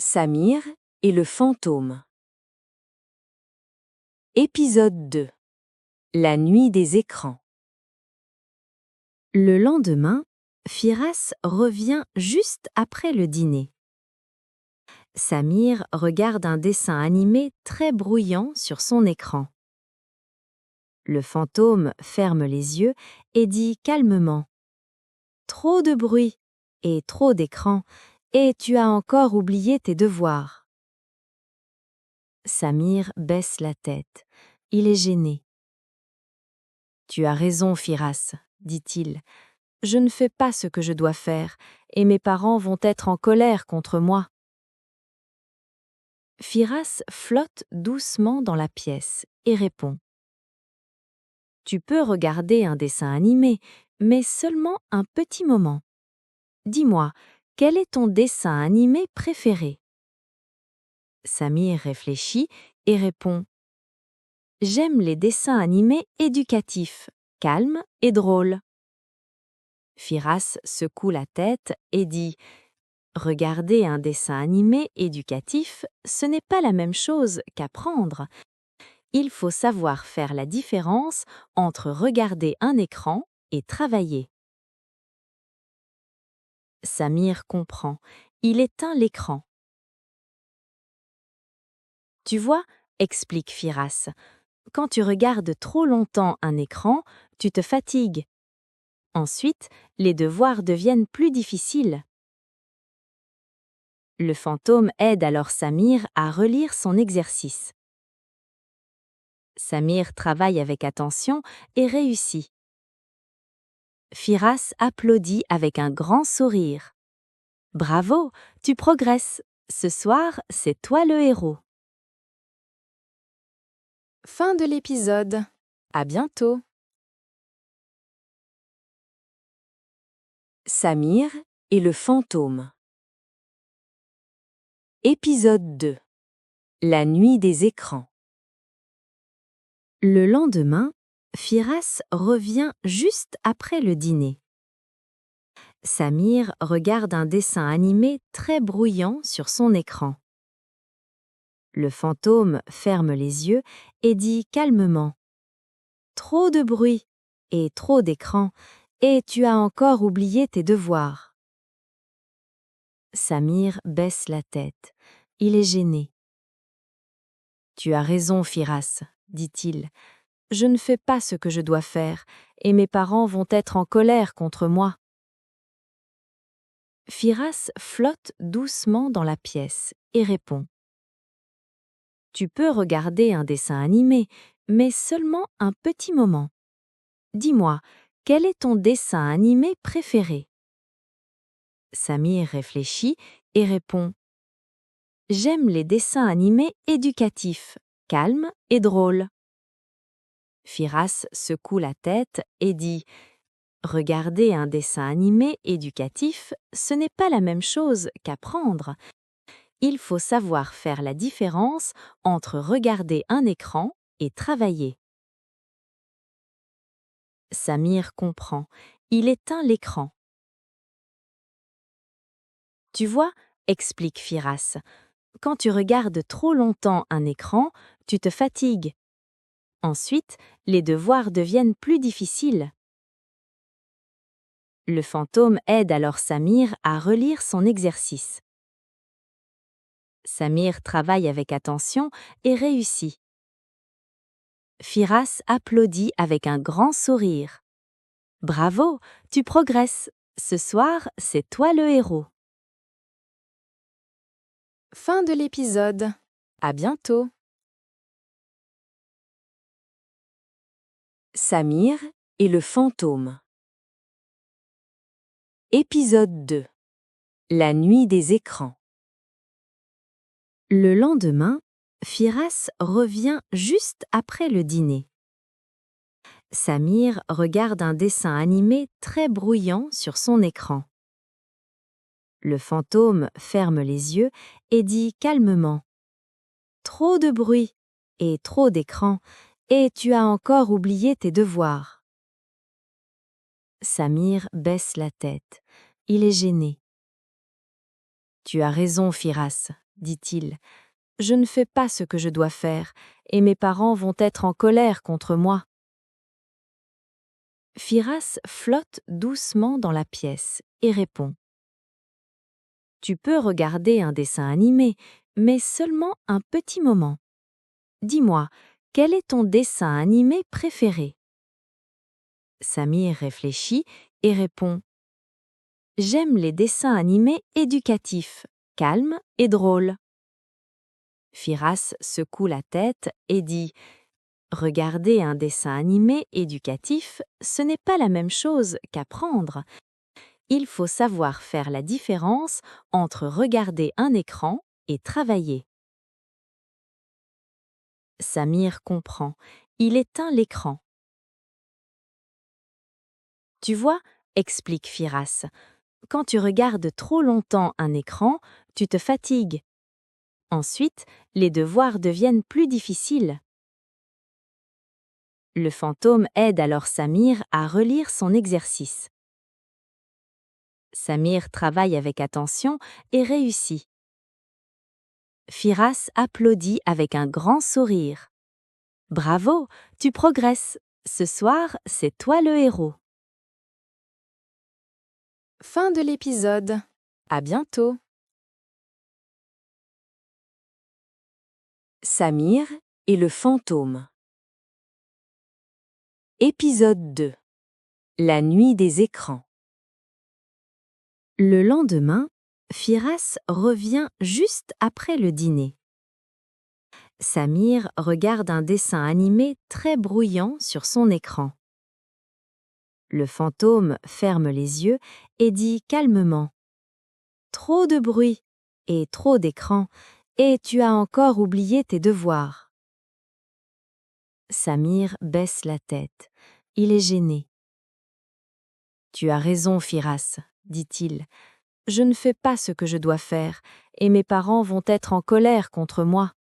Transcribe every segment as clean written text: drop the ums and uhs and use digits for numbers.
Samir et le fantôme. Épisode 2. La nuit des écrans. Le lendemain, Firas revient juste après le dîner. Samir regarde un dessin animé très bruyant sur son écran. Le fantôme ferme les yeux et dit calmement « Trop de bruit et trop d'écran, et tu as encore oublié tes devoirs. » Samir baisse la tête. Il est gêné. « Tu as raison, Firas, dit-il. Je ne fais pas ce que je dois faire, et mes parents vont être en colère contre moi. » Firas flotte doucement dans la pièce et répond. « Tu peux regarder un dessin animé, mais seulement un petit moment. Dis-moi, quel est ton dessin animé préféré ?» Samir réfléchit et répond. « J'aime les dessins animés éducatifs, calmes et drôles. » Firas secoue la tête et dit « Regarder un dessin animé éducatif, ce n'est pas la même chose qu'apprendre. Il faut savoir faire la différence entre regarder un écran et travailler. » Samir comprend. Il éteint l'écran. « Tu vois, explique Firas, quand tu regardes trop longtemps un écran, tu te fatigues. Ensuite, les devoirs deviennent plus difficiles. » Le fantôme aide alors Samir à relire son exercice. Samir travaille avec attention et réussit. Firas applaudit avec un grand sourire. « Bravo, tu progresses. Ce soir, c'est toi le héros. » Fin de l'épisode. À bientôt. Samir et le fantôme. Épisode 2. La nuit des écrans. Le lendemain, Firas revient juste après le dîner. Samir regarde un dessin animé très bruyant sur son écran. Le fantôme ferme les yeux et dit calmement « Trop de bruit et trop d'écran, et tu as encore oublié tes devoirs. » Samir baisse la tête. Il est gêné. « Tu as raison, Firas, dit-il. Je ne fais pas ce que je dois faire, et mes parents vont être en colère contre moi. » Firas flotte doucement dans la pièce et répond. « Tu peux regarder un dessin animé, mais seulement un petit moment. Dis-moi, quel est ton dessin animé préféré ?» Samir réfléchit et répond. « J'aime les dessins animés éducatifs, calmes et drôles. » Firas secoue la tête et dit « Regarder un dessin animé éducatif, ce n'est pas la même chose qu'apprendre. Il faut savoir faire la différence entre regarder un écran et travailler. » Samir comprend. Il éteint l'écran. « Tu vois, explique Firas, quand tu regardes trop longtemps un écran, tu te fatigues. Ensuite, les devoirs deviennent plus difficiles. » Le fantôme aide alors Samir à relire son exercice. Samir travaille avec attention et réussit. Firas applaudit avec un grand sourire. « Bravo, tu progresses. Ce soir, c'est toi le héros. » Fin de l'épisode. À bientôt. Samir et le fantôme. Épisode 2. La nuit des écrans. Le lendemain, Firas revient juste après le dîner. Samir regarde un dessin animé très bruyant sur son écran. Le fantôme ferme les yeux et dit calmement « Trop de bruit et trop d'écran, et tu as encore oublié tes devoirs. » Samir baisse la tête. Il est gêné. « Tu as raison, Firas, dit-il. Je ne fais pas ce que je dois faire, et mes parents vont être en colère contre moi. Firas flotte doucement dans la pièce et répond. Tu peux regarder un dessin animé, mais seulement un petit moment. Dis-moi, quel est ton dessin animé préféré? Samir réfléchit et répond. J'aime les dessins animés éducatifs, calmes et drôles. Firas secoue la tête et dit. Regarder un dessin animé éducatif, ce n'est pas la même chose qu'apprendre. Il faut savoir faire la différence entre regarder un écran et travailler. Samir comprend. Il éteint l'écran. Tu vois, explique Firas, quand tu regardes trop longtemps un écran, tu te fatigues. Ensuite, les devoirs deviennent plus difficiles. Le fantôme aide alors Samir à relire son exercice. Samir travaille avec attention et réussit. Firas applaudit avec un grand sourire. Bravo, tu progresses. Ce soir, c'est toi le héros. Fin de l'épisode. À bientôt. Samir et le fantôme. Épisode 2. La nuit des écrans. Le lendemain, Firas revient juste après le dîner. Samir regarde un dessin animé très bruyant sur son écran. Le fantôme ferme les yeux et dit calmement « Trop de bruit et trop d'écran, et tu as encore oublié tes devoirs. » Samir baisse la tête. Il est gêné. « Tu as raison, Firas, » dit-il. « Je ne fais pas ce que je dois faire, et mes parents vont être en colère contre moi. »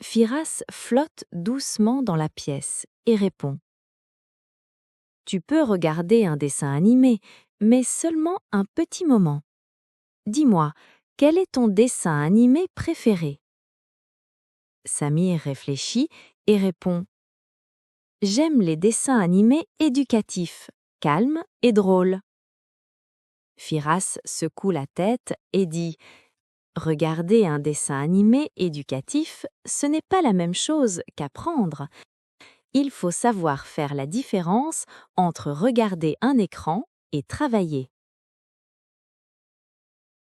Firas flotte doucement dans la pièce et répond. Tu peux regarder un dessin animé, mais seulement un petit moment. Dis-moi, quel est ton dessin animé préféré? Samir réfléchit et répond. J'aime les dessins animés éducatifs, calmes et drôles. Firas secoue la tête et dit. Regarder un dessin animé éducatif, ce n'est pas la même chose qu'apprendre. Il faut savoir faire la différence entre regarder un écran et travailler.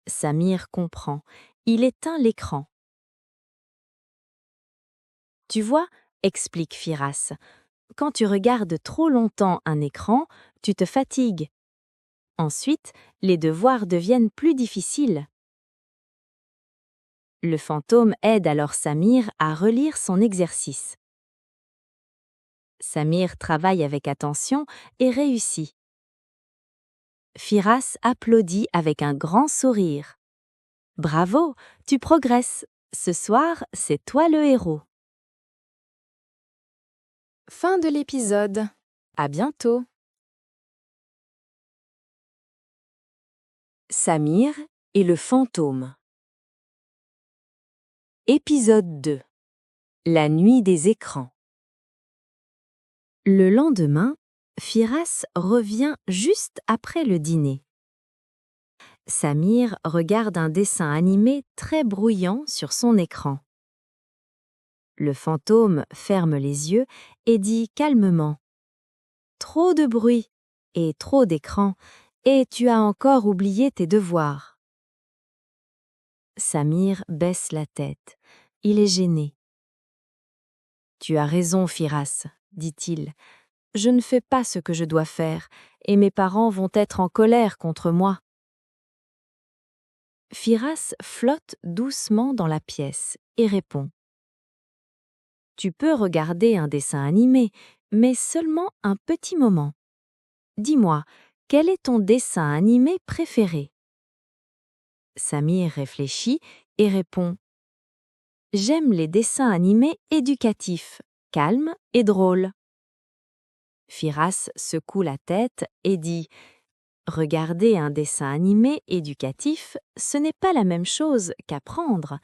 Samir comprend. Il éteint l'écran. Tu vois, explique Firas, quand tu regardes trop longtemps un écran, tu te fatigues. Ensuite, les devoirs deviennent plus difficiles. Le fantôme aide alors Samir à relire son exercice. Samir travaille avec attention et réussit. Firas applaudit avec un grand sourire. Bravo, tu progresses. Ce soir, c'est toi le héros. Fin de l'épisode. À bientôt. Samir et le fantôme. Épisode 2. La nuit des écrans. Le lendemain, Firas revient juste après le dîner. Samir regarde un dessin animé très bruyant sur son écran. Le fantôme ferme les yeux et dit calmement « Trop de bruit et trop d'écran, et tu as encore oublié tes devoirs. » Samir baisse la tête. Il est gêné. « Tu as raison, Firas, » dit-il. « Je ne fais pas ce que je dois faire, et mes parents vont être en colère contre moi. » Firas flotte doucement dans la pièce et répond. Tu peux regarder un dessin animé, mais seulement un petit moment. Dis-moi, quel est ton dessin animé préféré? Samir réfléchit et répond. J'aime les dessins animés éducatifs, calmes et drôles. Firas secoue la tête et dit. Regarder un dessin animé éducatif, ce n'est pas la même chose qu'apprendre.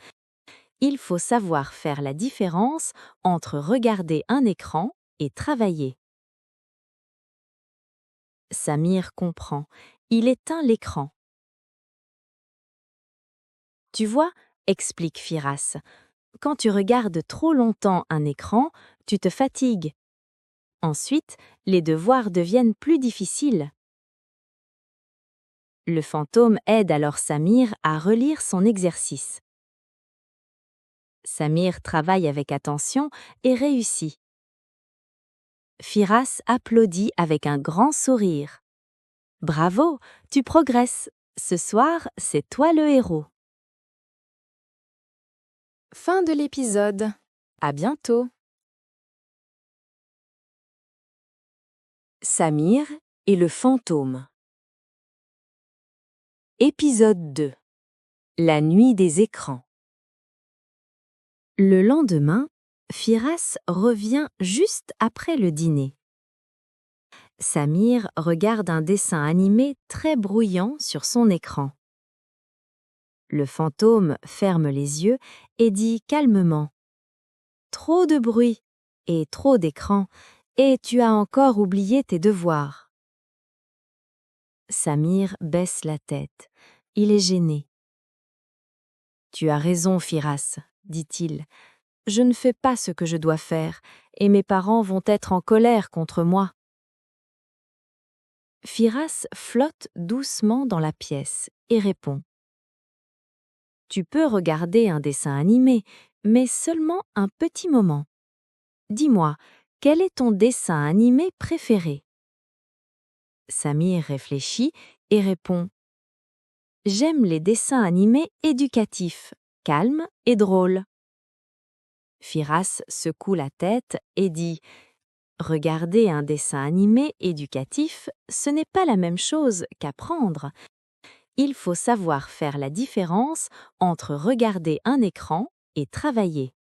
Il faut savoir faire la différence entre regarder un écran et travailler. Samir comprend. Il éteint l'écran. Tu vois, explique Firas, quand tu regardes trop longtemps un écran, tu te fatigues. Ensuite, les devoirs deviennent plus difficiles. Le fantôme aide alors Samir à relire son exercice. Samir travaille avec attention et réussit. Firas applaudit avec un grand sourire. Bravo, tu progresses. Ce soir, c'est toi le héros. Fin de l'épisode. À bientôt. Samir et le fantôme. Épisode 2. La nuit des écrans. Le lendemain, Firas revient juste après le dîner. Samir regarde un dessin animé très bruyant sur son écran. Le fantôme ferme les yeux et dit calmement « Trop de bruit et trop d'écran, et tu as encore oublié tes devoirs. » Samir baisse la tête. Il est gêné. « Tu as raison, Firas, » dit-il. « Je ne fais pas ce que je dois faire, et mes parents vont être en colère contre moi. » Firas flotte doucement dans la pièce et répond. Tu peux regarder un dessin animé, mais seulement un petit moment. Dis-moi, quel est ton dessin animé préféré? Samir réfléchit et répond. J'aime les dessins animés éducatifs, calmes et drôles. Firas secoue la tête et dit. Regarder un dessin animé éducatif, ce n'est pas la même chose qu'apprendre. Il faut savoir faire la différence entre regarder un écran et travailler.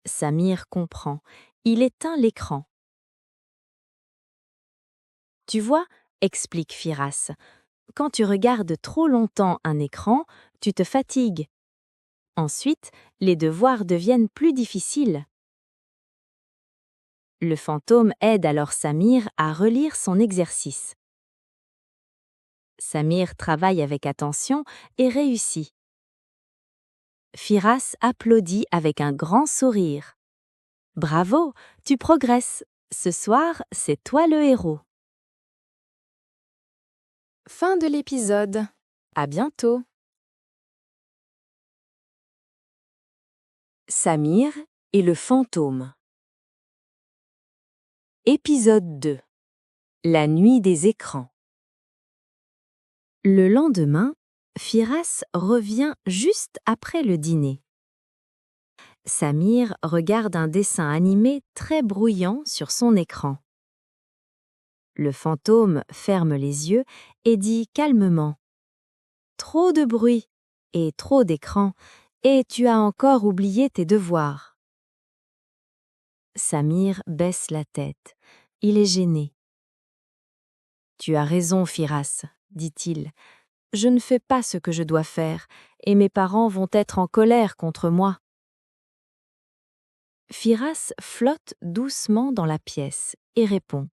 Samir comprend. Il éteint l'écran. Tu vois, explique Firas, quand tu regardes trop longtemps un écran, tu te fatigues. Ensuite, les devoirs deviennent plus difficiles. Le fantôme aide alors Samir à relire son exercice. Samir travaille avec attention et réussit. Firas applaudit avec un grand sourire. Bravo, tu progresses. Ce soir, c'est toi le héros. Fin de l'épisode. À bientôt. Samir et le fantôme. Épisode 2. La nuit des écrans. Le lendemain, Firas revient juste après le dîner. Samir regarde un dessin animé très bruyant sur son écran. Le fantôme ferme les yeux et dit calmement « Trop de bruit et trop d'écran, et tu as encore oublié tes devoirs. » Samir baisse la tête. Il est gêné. « Tu as raison, Firas, » dit-il. « Je ne fais pas ce que je dois faire, et mes parents vont être en colère contre moi. » Firas flotte doucement dans la pièce et répond.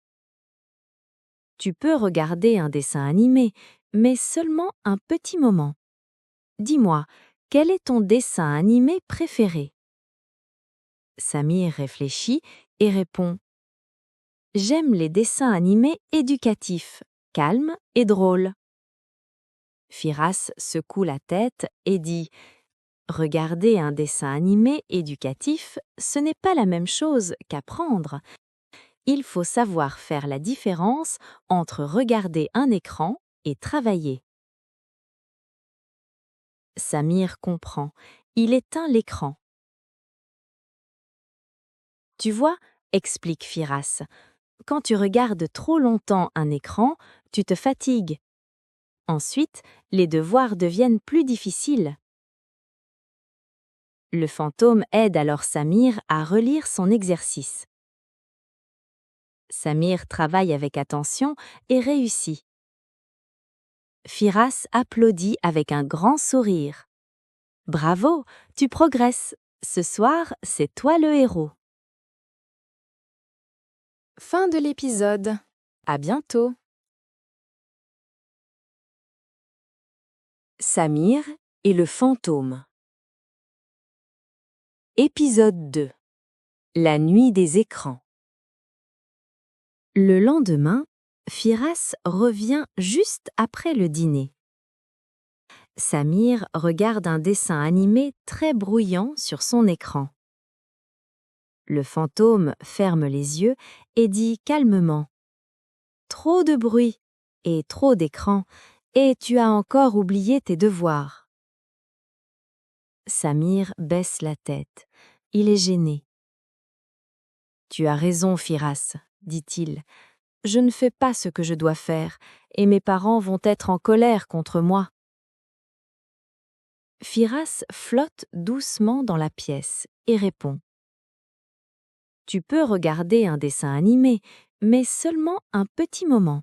Tu peux regarder un dessin animé, mais seulement un petit moment. Dis-moi, quel est ton dessin animé préféré? Samir réfléchit et répond. J'aime les dessins animés éducatifs, calmes et drôles. Firas secoue la tête et dit. Regarder un dessin animé éducatif, ce n'est pas la même chose qu'apprendre. Il faut savoir faire la différence entre regarder un écran et travailler. Samir comprend. Il éteint l'écran. Tu vois, explique Firas, quand tu regardes trop longtemps un écran, tu te fatigues. Ensuite, les devoirs deviennent plus difficiles. Le fantôme aide alors Samir à relire son exercice. Samir travaille avec attention et réussit. Firas applaudit avec un grand sourire. Bravo, tu progresses. Ce soir, c'est toi le héros. Fin de l'épisode. À bientôt. Samir et le fantôme. Épisode 2. La nuit des écrans. Le lendemain, Firas revient juste après le dîner. Samir regarde un dessin animé très bruyant sur son écran. Le fantôme ferme les yeux et dit calmement « Trop de bruit et trop d'écran, et tu as encore oublié tes devoirs. » Samir baisse la tête. Il est gêné. « Tu as raison, Firas, » dit-il. « Je ne fais pas ce que je dois faire, et mes parents vont être en colère contre moi. » Firas flotte doucement dans la pièce et répond « Tu peux regarder un dessin animé, mais seulement un petit moment.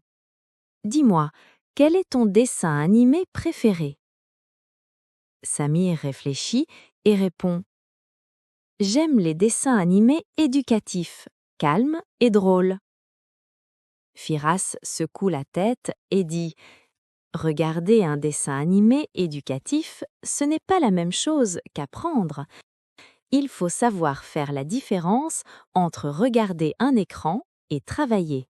Dis-moi, quel est ton dessin animé préféré ?» Samir réfléchit et répond « J'aime les dessins animés éducatifs, calmes et drôles. » Firas secoue la tête et dit « Regarder un dessin animé éducatif, ce n'est pas la même chose qu'apprendre. Il faut savoir faire la différence entre regarder un écran et travailler. »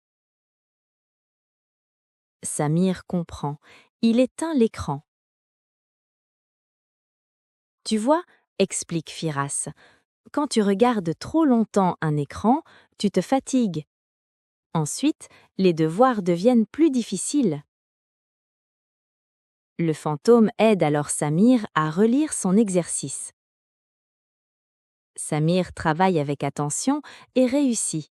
Samir comprend. Il éteint l'écran. « Tu vois, » explique Firas, « quand tu regardes trop longtemps un écran, tu te fatigues. Ensuite, les devoirs deviennent plus difficiles. » Le fantôme aide alors Samir à relire son exercice. Samir travaille avec attention et réussit.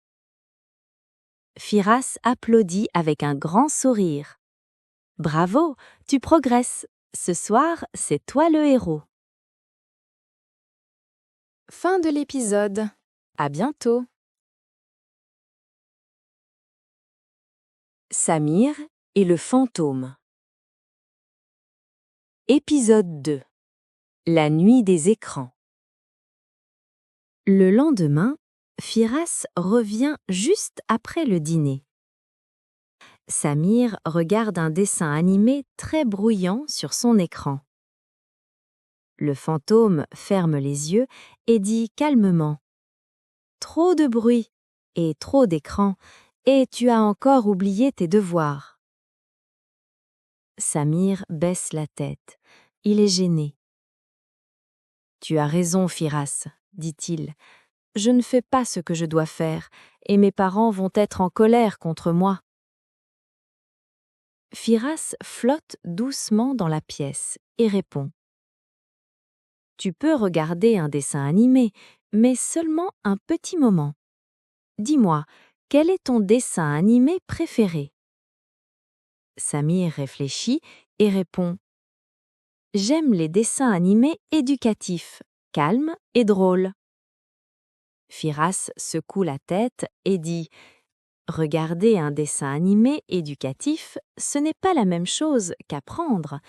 Firas applaudit avec un grand sourire. Bravo, tu progresses. Ce soir, c'est toi le héros. Fin de l'épisode. À bientôt. Samir et le fantôme. Épisode 2. La nuit des écrans. Le lendemain, Firas revient juste après le dîner. Samir regarde un dessin animé très bruyant sur son écran. Le fantôme ferme les yeux et dit calmement « Trop de bruit et trop d'écran, et tu as encore oublié tes devoirs. » Samir baisse la tête. Il est gêné. « Tu as raison, Firas, » dit-il. « Je ne fais pas ce que je dois faire, et mes parents vont être en colère contre moi. » Firas flotte doucement dans la pièce et répond « Tu peux regarder un dessin animé, mais seulement un petit moment. Dis-moi, quel est ton dessin animé préféré ?» Samir réfléchit et répond « J'aime les dessins animés éducatifs, calmes et drôles. » Firas secoue la tête et dit « Regarder un dessin animé éducatif, ce n'est pas la même chose qu'apprendre.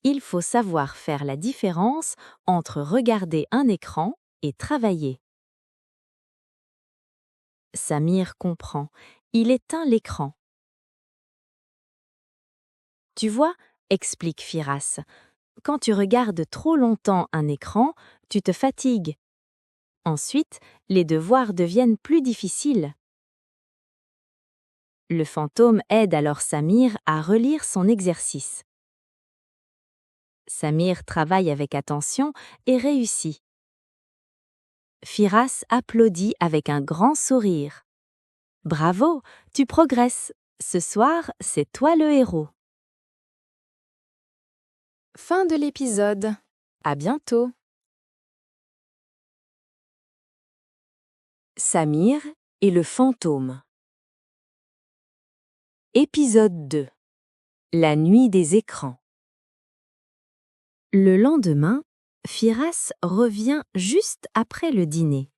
Il faut savoir faire la différence entre regarder un écran et travailler. » Samir comprend. Il éteint l'écran. « Tu vois, » explique Firas, « quand tu regardes trop longtemps un écran, tu te fatigues. Ensuite, les devoirs deviennent plus difficiles. » Le fantôme aide alors Samir à relire son exercice. Samir travaille avec attention et réussit. Firas applaudit avec un grand sourire. Bravo, tu progresses. Ce soir, c'est toi le héros. Fin de l'épisode. À bientôt. Samir et le fantôme. Épisode 2. La nuit des écrans. Le lendemain, Firas revient juste après le dîner.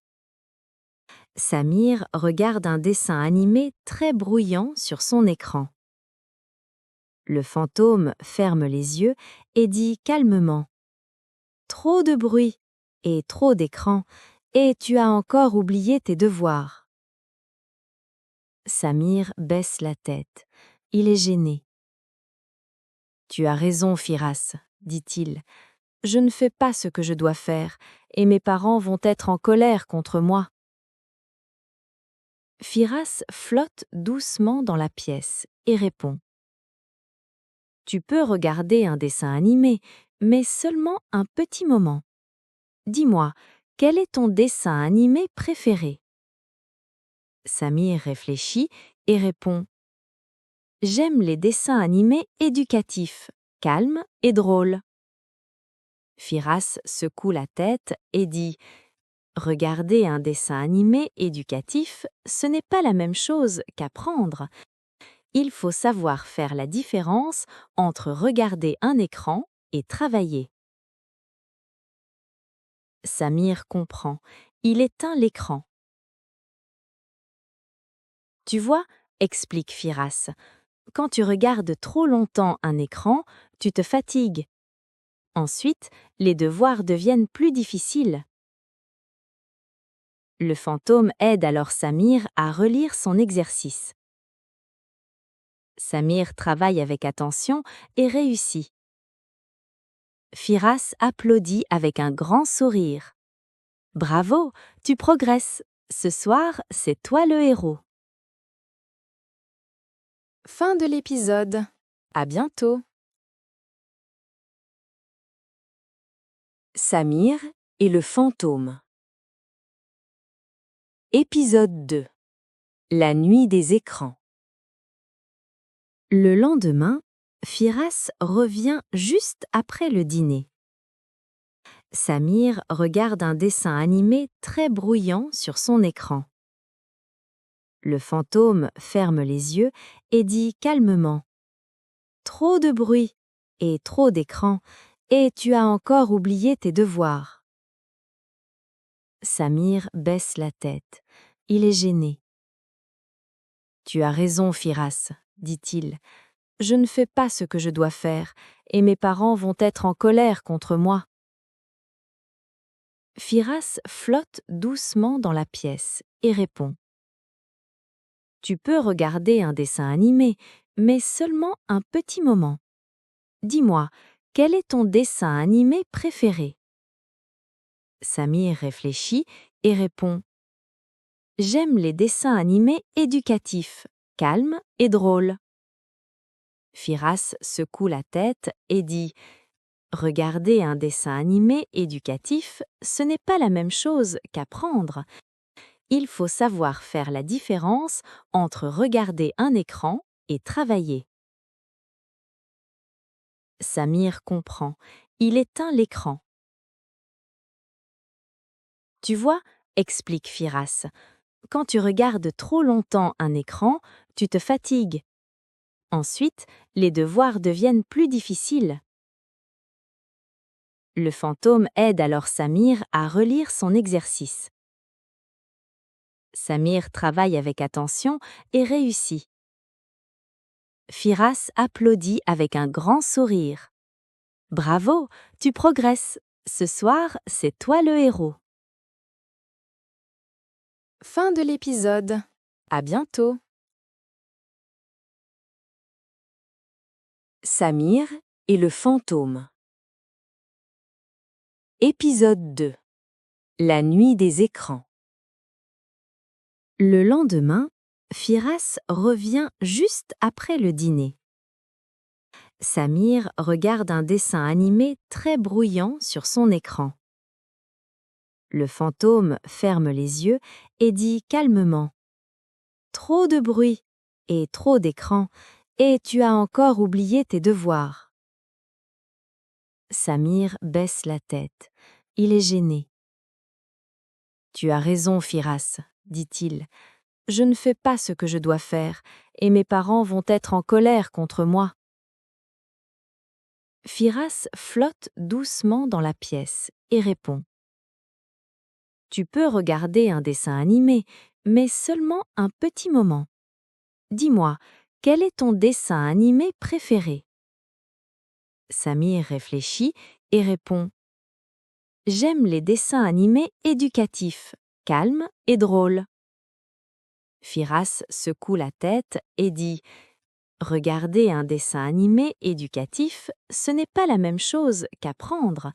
Samir regarde un dessin animé très bruyant sur son écran. Le fantôme ferme les yeux et dit calmement: Trop de bruit et trop d'écran, et tu as encore oublié tes devoirs. Samir baisse la tête. Il est gêné. Tu as raison, Firas, dit-il. Je ne fais pas ce que je dois faire, et mes parents vont être en colère contre moi. Firas flotte doucement dans la pièce et répond: Tu peux regarder un dessin animé, mais seulement un petit moment. Dis-moi, quel est ton dessin animé préféré? Samir réfléchit et répond: J'aime les dessins animés éducatifs, calmes et drôles. Firas secoue la tête et dit: Regarder un dessin animé éducatif, ce n'est pas la même chose qu'apprendre. Il faut savoir faire la différence entre regarder un écran et travailler. Samir comprend. Il éteint l'écran. Tu vois, explique Firas, quand tu regardes trop longtemps un écran, tu te fatigues. Ensuite, les devoirs deviennent plus difficiles. Le fantôme aide alors Samir à relire son exercice. Samir travaille avec attention et réussit. Firas applaudit avec un grand sourire. Bravo, tu progresses. Ce soir, c'est toi le héros. Fin de l'épisode. À bientôt. Samir et le fantôme. Épisode 2. La nuit des écrans. Le lendemain, Firas revient juste après le dîner. Samir regarde un dessin animé très bruyant sur son écran. Le fantôme ferme les yeux et dit calmement: Trop de bruit et trop d'écran, et tu as encore oublié tes devoirs. Samir baisse la tête. Il est gêné. Tu as raison, Firas, dit-il. Je ne fais pas ce que je dois faire, et mes parents vont être en colère contre moi. Firas flotte doucement dans la pièce et répond: Tu peux regarder un dessin animé, mais seulement un petit moment. Dis-moi, quel est ton dessin animé préféré? Samir réfléchit et répond: J'aime les dessins animés éducatifs, calmes et drôles. Firas secoue la tête et dit: Regarder un dessin animé éducatif, ce n'est pas la même chose qu'apprendre. Il faut savoir faire la différence entre regarder un écran et travailler. Samir comprend. Il éteint l'écran. Tu vois, explique Firas, quand tu regardes trop longtemps un écran, tu te fatigues. Ensuite, les devoirs deviennent plus difficiles. Le fantôme aide alors Samir à relire son exercice. Samir travaille avec attention et réussit. Firas applaudit avec un grand sourire. Bravo, tu progresses. Ce soir, c'est toi le héros. Fin de l'épisode. À bientôt. Samir et le fantôme. Épisode 2. La nuit des écrans. Le lendemain, Firas revient juste après le dîner. Samir regarde un dessin animé très bruyant sur son écran. Le fantôme ferme les yeux et dit calmement: Trop de bruit et trop d'écran, et tu as encore oublié tes devoirs. Samir baisse la tête. Il est gêné. Tu as raison, Firas, dit-il. Je ne fais pas ce que je dois faire, et mes parents vont être en colère contre moi. Firas flotte doucement dans la pièce et répond: Tu peux regarder un dessin animé, mais seulement un petit moment. Dis-moi, quel est ton dessin animé préféré? Samir réfléchit et répond: J'aime les dessins animés éducatifs, calmes et drôles. Firas secoue la tête et dit: Regarder un dessin animé éducatif, ce n'est pas la même chose qu'apprendre.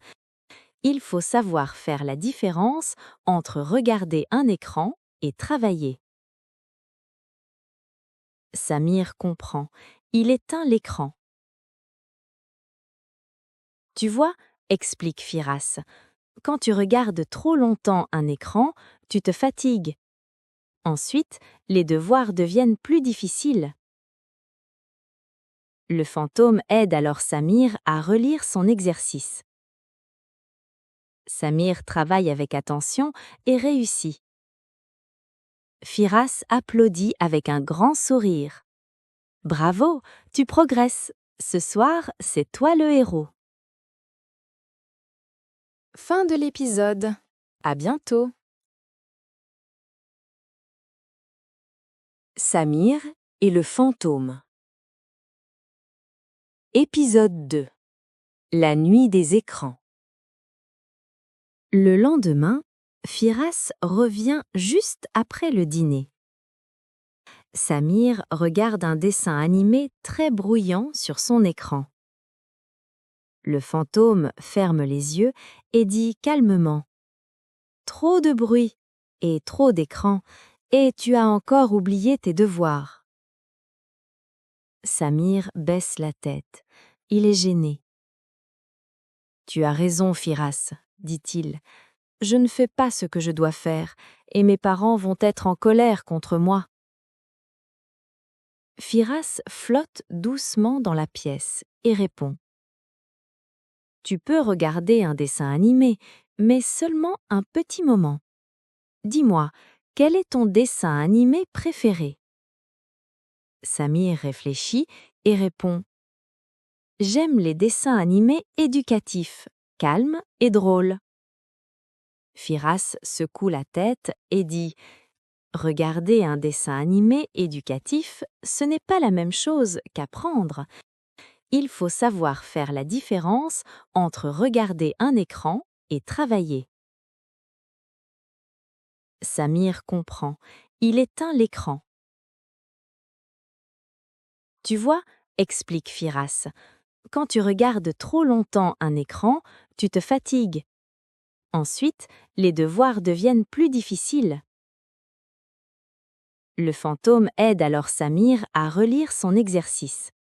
Il faut savoir faire la différence entre regarder un écran et travailler. Samir comprend. Il éteint l'écran. Tu vois, explique Firas, quand tu regardes trop longtemps un écran, tu te fatigues. Ensuite, les devoirs deviennent plus difficiles. Le fantôme aide alors Samir à relire son exercice. Samir travaille avec attention et réussit. Firas applaudit avec un grand sourire. Bravo, tu progresses. Ce soir, c'est toi le héros. Fin de l'épisode. À bientôt. Samir et le fantôme. Épisode 2. La nuit des écrans. Le lendemain, Firas revient juste après le dîner. Samir regarde un dessin animé très bruyant sur son écran. Le fantôme ferme les yeux et dit calmement: Trop de bruit et trop d'écran, et tu as encore oublié tes devoirs. Samir baisse la tête. Il est gêné. Tu as raison, Firas, dit-il. Je ne fais pas ce que je dois faire, et mes parents vont être en colère contre moi. Firas flotte doucement dans la pièce et répond: Tu peux regarder un dessin animé, mais seulement un petit moment. Dis-moi, quel est ton dessin animé préféré? Samir réfléchit et répond: J'aime les dessins animés éducatifs, calmes et drôles. Firas secoue la tête et dit: Regarder un dessin animé éducatif, ce n'est pas la même chose qu'apprendre. Il faut savoir faire la différence entre regarder un écran et travailler. Samir comprend. Il éteint l'écran. Tu vois, explique Firas, quand tu regardes trop longtemps un écran, tu te fatigues. Ensuite, les devoirs deviennent plus difficiles. Le fantôme aide alors Samir à relire son exercice.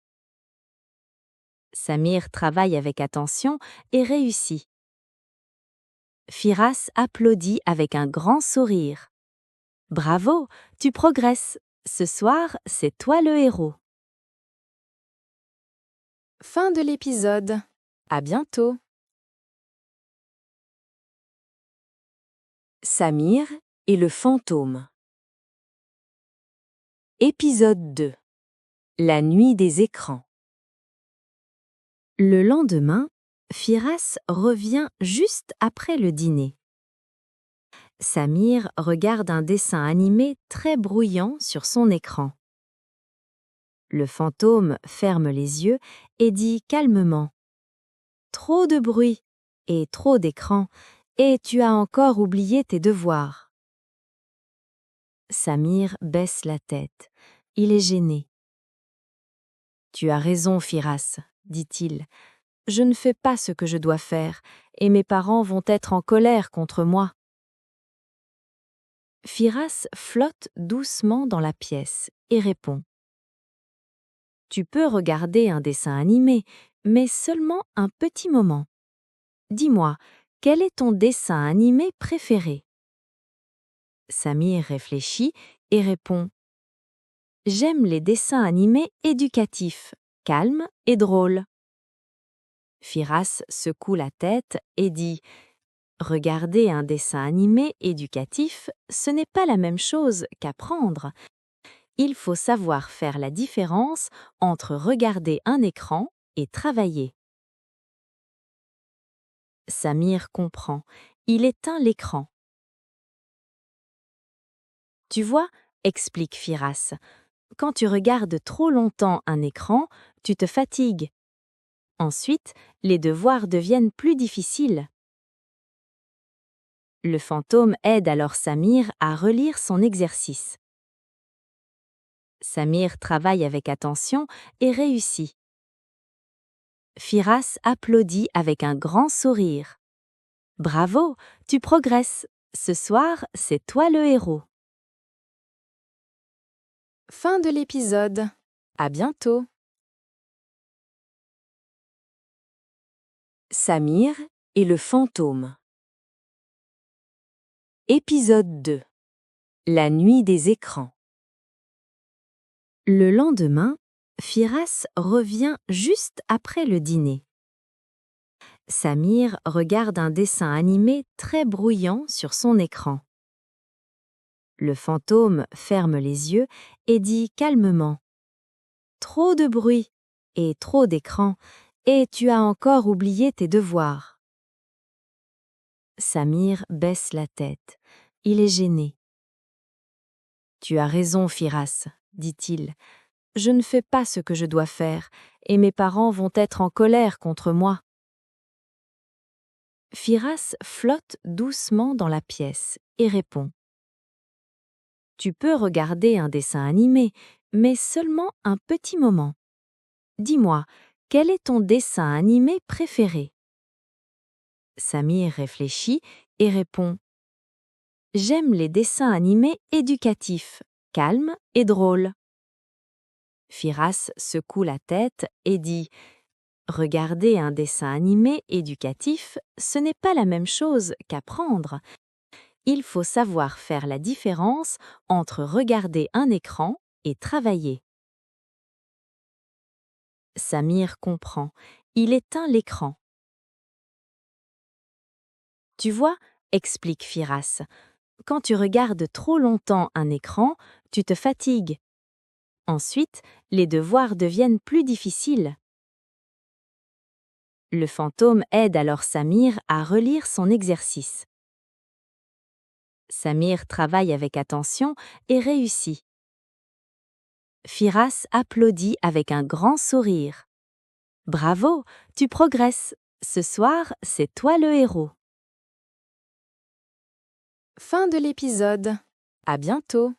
Samir travaille avec attention et réussit. Firas applaudit avec un grand sourire. Bravo, tu progresses. Ce soir, c'est toi le héros. Fin de l'épisode. À bientôt. Samir et le fantôme. Épisode 2. La nuit des écrans. Le lendemain, Firas revient juste après le dîner. Samir regarde un dessin animé très bruyant sur son écran. Le fantôme ferme les yeux et dit calmement: Trop de bruit et trop d'écran, et tu as encore oublié tes devoirs. Samir baisse la tête. Il est gêné. Tu as raison, Firas, dit-il. Je ne fais pas ce que je dois faire, et mes parents vont être en colère contre moi. Firas flotte doucement dans la pièce et répond: Tu peux regarder un dessin animé, mais seulement un petit moment. Dis-moi, quel est ton dessin animé préféré? Samir réfléchit et répond: J'aime les dessins animés éducatifs, calmes et drôles. Firas secoue la tête et dit: Regarder un dessin animé éducatif, ce n'est pas la même chose qu'apprendre. Il faut savoir faire la différence entre regarder un écran et travailler. Samir comprend. Il éteint l'écran. Tu vois, explique Firas, quand tu regardes trop longtemps un écran, tu te fatigues. Ensuite, les devoirs deviennent plus difficiles. Le fantôme aide alors Samir à relire son exercice. Samir travaille avec attention et réussit. Firas applaudit avec un grand sourire. Bravo, tu progresses. Ce soir, c'est toi le héros. Fin de l'épisode. À bientôt. Samir et le fantôme. Épisode 2. La nuit des écrans. Le lendemain, Firas revient juste après le dîner. Samir regarde un dessin animé très bruyant sur son écran. Le fantôme ferme les yeux et dit calmement « Trop de bruit et trop d'écran, et tu as encore oublié tes devoirs. » Samir baisse la tête. Il est gêné. « Tu as raison, Firas, dit-il. Je ne fais pas ce que je dois faire, et mes parents vont être en colère contre moi. » Firas flotte doucement dans la pièce et répond. Tu peux regarder un dessin animé, mais seulement un petit moment. Dis-moi, quel est ton dessin animé préféré? Samir réfléchit et répond. J'aime les dessins animés éducatifs, calmes et drôles. Firas secoue la tête et dit Regarder un dessin animé éducatif, ce n'est pas la même chose qu'apprendre. Il faut savoir faire la différence entre regarder un écran et travailler. Samir comprend. Il éteint l'écran. Tu vois, explique Firas, quand tu regardes trop longtemps un écran, tu te fatigues. Ensuite, les devoirs deviennent plus difficiles. Le fantôme aide alors Samir à relire son exercice. Samir travaille avec attention et réussit. Firas applaudit avec un grand sourire. Bravo, tu progresses. Ce soir, c'est toi le héros. Fin de l'épisode. À bientôt.